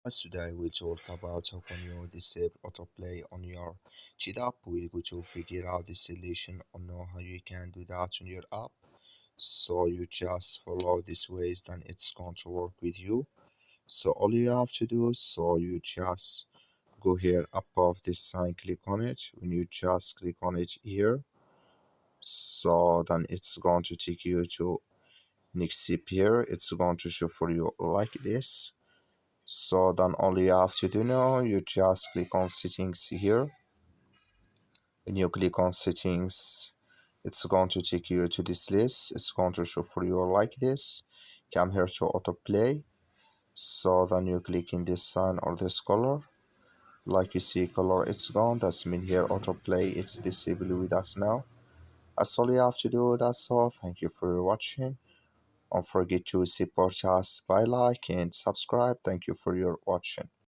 Today we talk about how can you disable autoplay on your cheat app. We're going to figure out the solution or know how you can do that on your app. So you just follow these ways, then it's going to work with you. So all you have to do, so you just go here above this sign, click on it. When you just click on it here, so then it's going to take you to next step here. It's going to show for you like this. So then all you have to do now, you just click on settings here. When you click on settings, it's going to take you to this list. It's going to show for you like this. Come here to autoplay. So then you click in this sign or this color. Like you see color, it's gone. That's mean here autoplay, it's disabled with us now. That's all you have to do. That's all. Thank you for watching. Don't forget to support us by like and subscribe. Thank you for your watching.